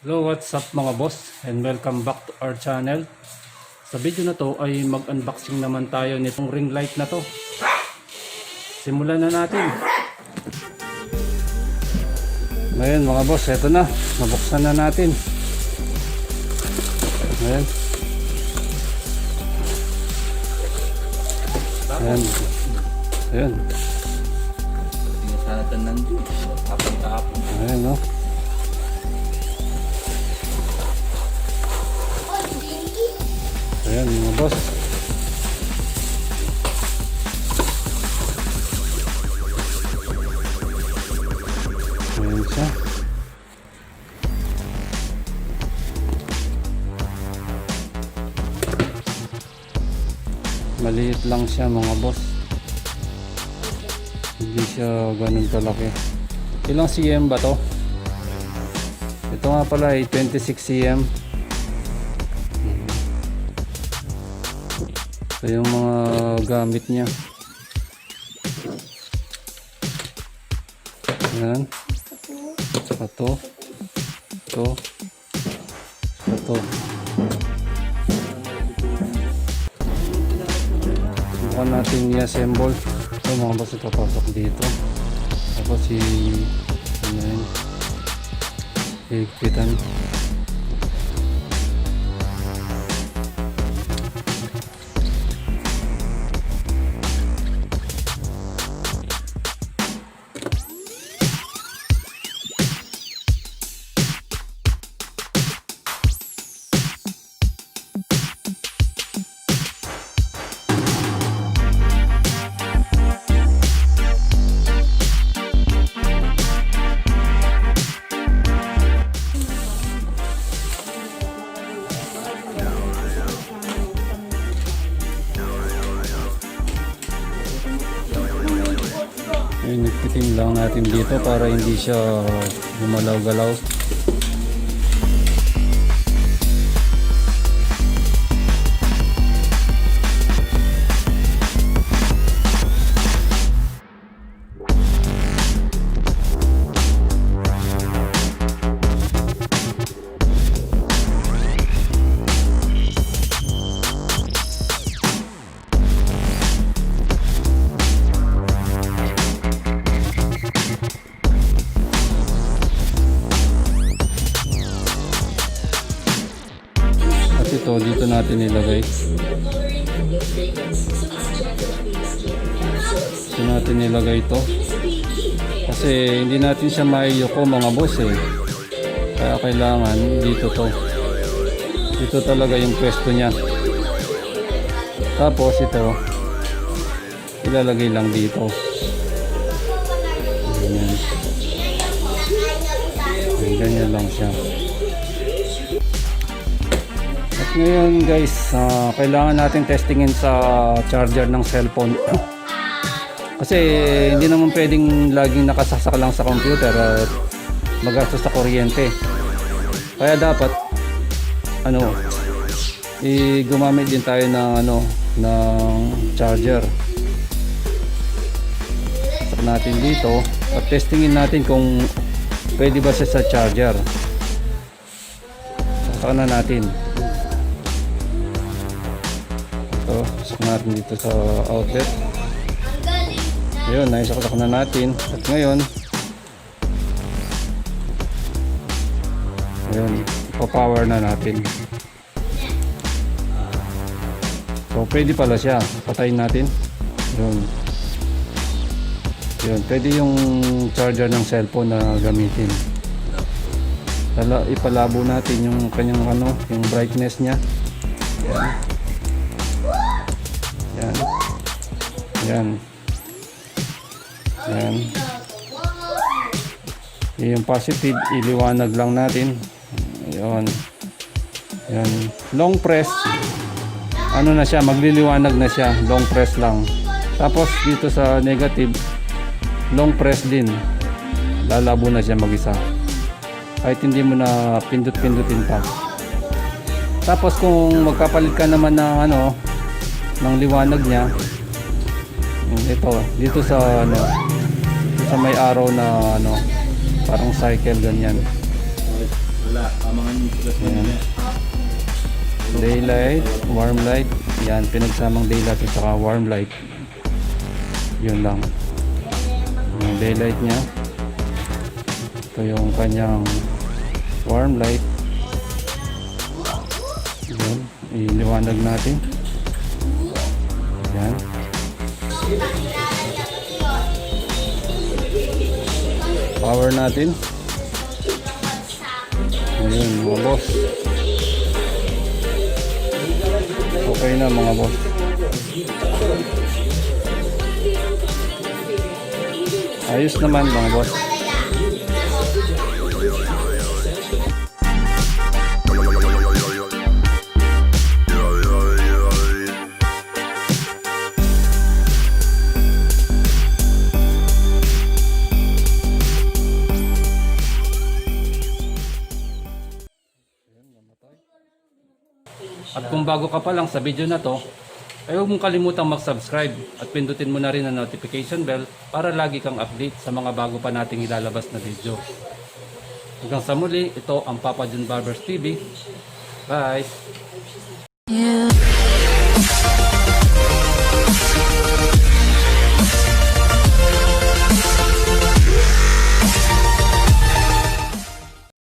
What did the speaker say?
Hello, what's up mga boss, and welcome back to our channel. Sa video na to ay mag-unboxing naman tayo nitong ring light na to. Simulan na natin. Ngayon mga boss, eto na, nabuksan na natin. Ayan. Ayan. Ayan. Ayan, no? Ayan mga boss. Ayan siya. Maliit lang siya mga boss. Hindi siya ganun kalaki. Ilang cm ba to? Ito nga pala ay 26 cm. Ito yung mga gamit niya. Ayan. Ito. Ito. Ito. Subukan natin i-assemble. Ito mga boss, ito pasok dito. Tapos ano yun? Higpitan. Nagpitin lang natin dito para hindi siya gumalaw-galaw. Ito dito natin nilagay. Dito natin nilagay ito. Kasi hindi natin siya maiyoko mga boss eh. Kaya kailangan dito to. Dito talaga yung pwesto niya. Tapos ito ilalagay lang dito. Ganyan. Ganyan lang siya. Ngayon guys, kailangan natin testingin sa charger ng cellphone. Kasi hindi naman pwedeng laging nakasaksak lang sa computer at magastos sa kuryente. Kaya dapat gumamit din tayo ng ng charger. Saksak natin dito at testingin natin kung pwede ba siya sa charger. Saksak na natin. Saksak natin dito sa outlet. Ayun, naisaksak na natin. At ngayon, ayun, ipapower na natin. So, pwede pala siya. Patayin natin. Ayun. Ayun, pwede yung charger ng cellphone na gamitin. Ipalabo natin yung kanyang yung brightness niya. Ayan. Yan. Yan. Yan. Yung positive, iliwanag lang natin. Ayun. Yan. Long press. Ano na siya, magliliwanag na siya. Long press lang. Tapos dito sa negative, long press din. Lalabo na siya mag-isa. Kahit hindi mo na pindut-pindutin pa. Tapos kung magpapalit ka naman ng ng liwanag niya, ito dito sa sa may arrow na parang cycle ganyan. Ayan. Daylight, warm light. Yan, pinagsamang daylight at saka warm light. Yun lang. Yung daylight niya. Ito yung kanyang warm light. Yan, iliwanag natin. Yan. Power natin. Ayun mga boss. Okay na mga boss. Ayos naman mga boss. At kung bago ka pa lang sa video na to, ay huwag mong kalimutang mag-subscribe at pindutin mo na rin ang notification bell para lagi kang update sa mga bago pa nating ilalabas na video. Hanggang sa muli, ito ang Papa John Barbers TV. Bye!